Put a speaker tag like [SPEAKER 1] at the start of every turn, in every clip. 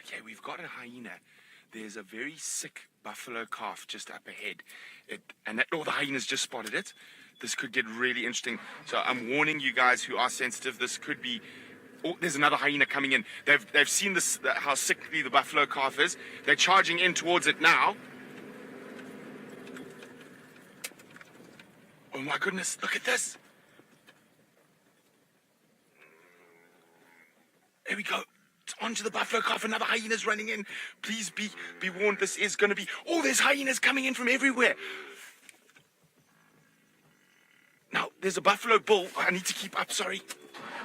[SPEAKER 1] Okay, we've got a hyena. There's a very sick buffalo calf just up ahead. The hyena's just spotted it. This could get really interesting. So I'm warning you guys who are sensitive. This could be... Oh, there's another hyena coming in. They've seen this, how sickly the buffalo calf is. They're charging in towards it now. Oh my goodness, look at this. There we go. It's onto the buffalo calf. Another hyena's running in. Please be warned. This is going to be... Oh, there's hyenas coming in from everywhere. Now, there's a buffalo bull. I need to keep up, sorry.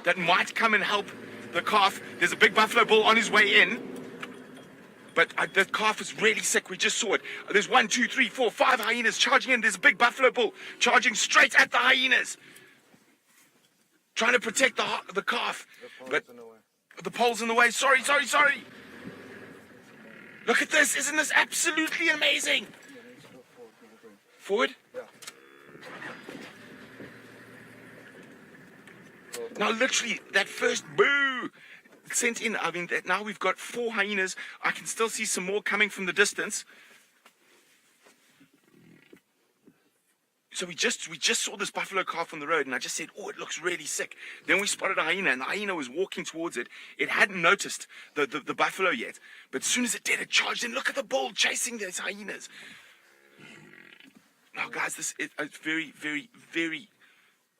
[SPEAKER 1] That might come and help the calf. There's a big buffalo bull on his way in. But the calf is really sick. We just saw it. There's 1, 2, 3, 4, 5 hyenas charging in. There's a big buffalo bull charging straight at the hyenas. Trying to protect the calf. But the pole's in the way. Sorry. Look at this. Isn't this absolutely amazing? Forward?
[SPEAKER 2] Yeah.
[SPEAKER 1] Now, literally, that first boo sent in. I mean, now we've got 4 hyenas. I can still see some more coming from the distance. So we just saw this buffalo calf on the road, and I just said, oh, it looks really sick. Then we spotted a hyena, and the hyena was walking towards it. It hadn't noticed the buffalo yet, but as soon as it did, it charged in. Look at the bull chasing those hyenas. Now, guys, this is very, very, very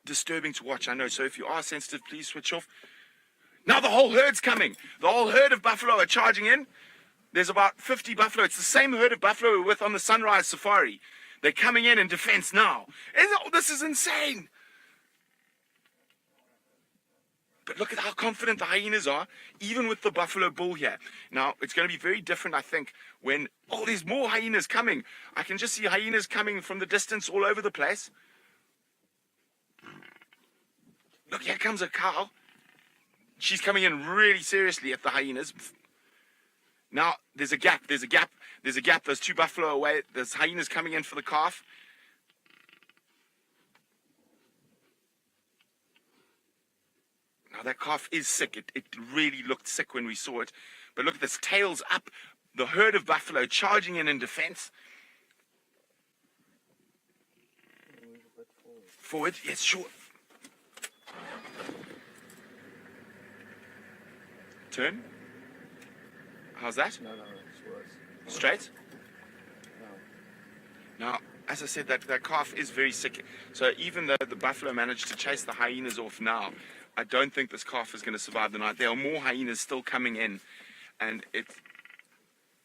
[SPEAKER 1] disturbing to watch, I know. So if you are sensitive, please switch off. Now the whole herd's coming. The whole herd of buffalo are charging in. There's about 50 buffalo. It's the same herd of buffalo we were with on the Sunrise Safari. They're coming in defense now. This is insane. But look at how confident the hyenas are, even with the buffalo bull here. Now, it's going to be very different, I think, when... Oh, there's more hyenas coming. I can just see hyenas coming from the distance all over the place. Look, here comes a cow. She's coming in really seriously at the hyenas. Now, there's a gap. There's There's 2 buffalo away. There's hyenas coming in for the calf. Now, that calf is sick. It really looked sick when we saw it. But look at this. Tails up. The herd of buffalo charging in defense. Forward. Yes, sure. Turn. How's that?
[SPEAKER 2] No, it's worse.
[SPEAKER 1] Straight?
[SPEAKER 2] No.
[SPEAKER 1] Now, as I said, that calf is very sick. So even though the buffalo managed to chase the hyenas off now, I don't think this calf is going to survive the night. There are more hyenas still coming in. And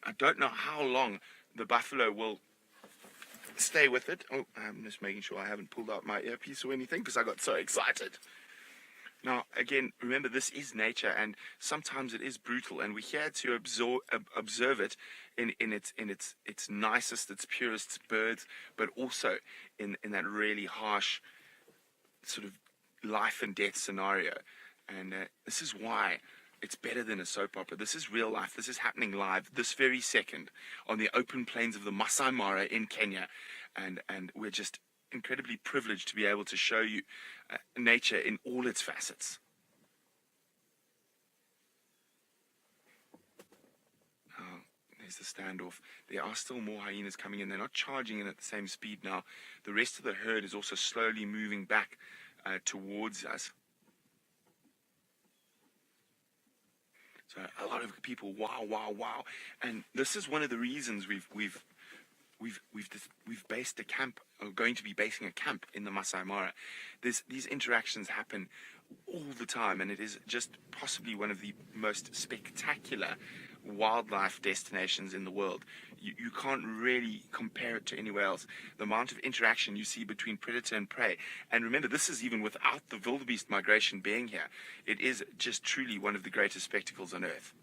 [SPEAKER 1] I don't know how long the buffalo will stay with it. Oh, I'm just making sure I haven't pulled out my earpiece or anything because I got so excited. Now, again, remember, this is nature, and sometimes it is brutal, and we're here to observe it in its nicest, its purest birds, but also in that really harsh sort of life and death scenario. And this is why it's better than a soap opera. This is real life. This is happening live this very second on the open plains of the Masai Mara in Kenya, and we're just incredibly privileged to be able to show you nature in all its facets. Oh, there's the standoff. There are still more hyenas coming in. They're not charging in at the same speed now. The rest of the herd is also slowly moving back towards us. So a lot of people, wow. And this is one of the reasons we've based a camp, or going to be basing a camp in the Masai Mara. These interactions happen all the time, and it is just possibly one of the most spectacular wildlife destinations in the world. You can't really compare it to anywhere else. The amount of interaction you see between predator and prey. And remember, this is even without the wildebeest migration being here. It is just truly one of the greatest spectacles on earth.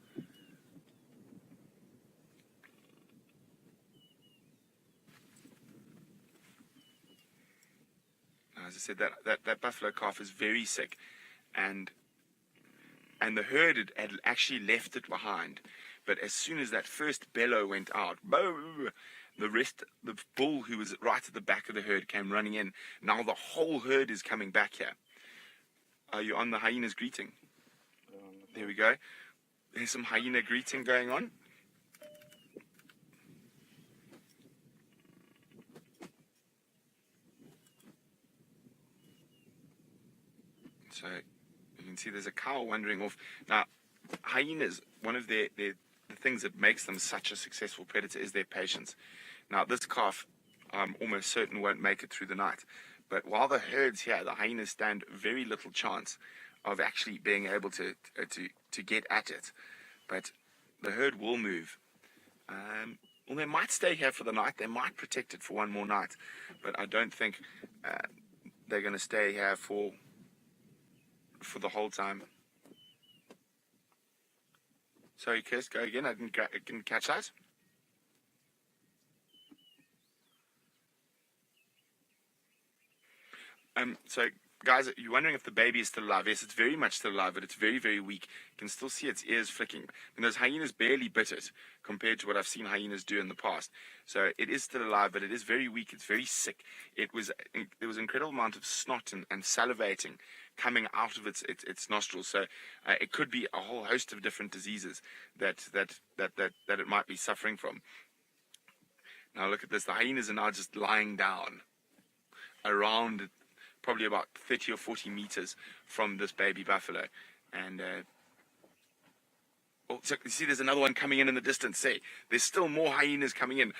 [SPEAKER 1] As I said, that buffalo calf is very sick, and the herd had actually left it behind. But as soon as that first bellow went out, boo, the bull who was right at the back of the herd came running in. Now the whole herd is coming back here. Are you on the hyena's greeting? There we go. There's some hyena greeting going on. So you can see there's a cow wandering off. Now, hyenas, one of the things that makes them such a successful predator is their patience. Now, this calf, I'm almost certain won't make it through the night. But while the herd's here, the hyenas stand very little chance of actually being able to get at it. But the herd will move. Well, they might stay here for the night. They might protect it for one more night. But I don't think they're going to stay here for the whole time. Sorry, Kirst, go again. I didn't catch that. So, guys, you're wondering if the baby is still alive. Yes, it's very much still alive, but it's very, very weak. You can still see its ears flicking. And those hyenas barely bit it compared to what I've seen hyenas do in the past. So it is still alive, but it is very weak. It's very sick. There was an incredible amount of snot and salivating coming out of its nostrils. So it could be a whole host of different diseases that it might be suffering from. Now look at this. The hyenas are now just lying down around probably about 30 or 40 meters from this baby buffalo. And so you see there's another one coming in the distance. See, there's still more hyenas coming in.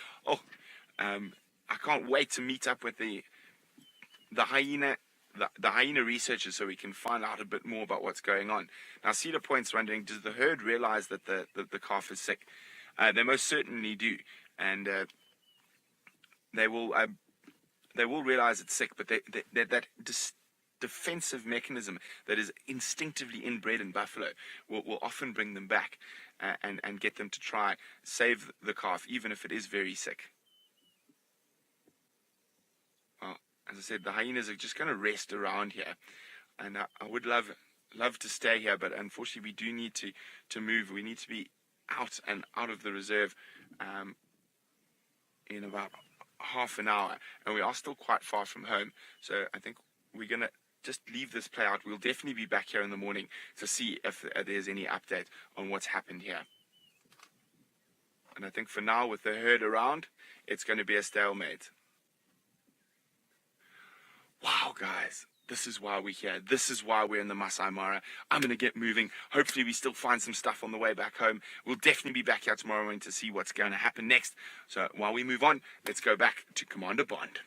[SPEAKER 1] I can't wait to meet up with the hyena researchers so we can find out a bit more about what's going on. Now, Cedar Point's wondering, does the herd realize that the calf is sick? They most certainly do, and they will realize it's sick, but that defensive mechanism that is instinctively inbred in buffalo will often bring them back and get them to try save the calf, even if it is very sick. Well, as I said, the hyenas are just going to rest around here, and I would love to stay here, but unfortunately we do need to move. We need to be out of the reserve in about half an hour, and we are still quite far from home, so I think we're going to just leave this play out. We'll definitely be back here in the morning to see if there's any update on what's happened here. And I think for now, with the herd around, it's going to be a stalemate. Wow, guys, this is why we're here. This is why we're in the Masai Mara. I'm going to get moving. Hopefully we still find some stuff on the way back home. We'll definitely be back here tomorrow morning to see what's going to happen next. So while we move on, let's go back to Commander Bond.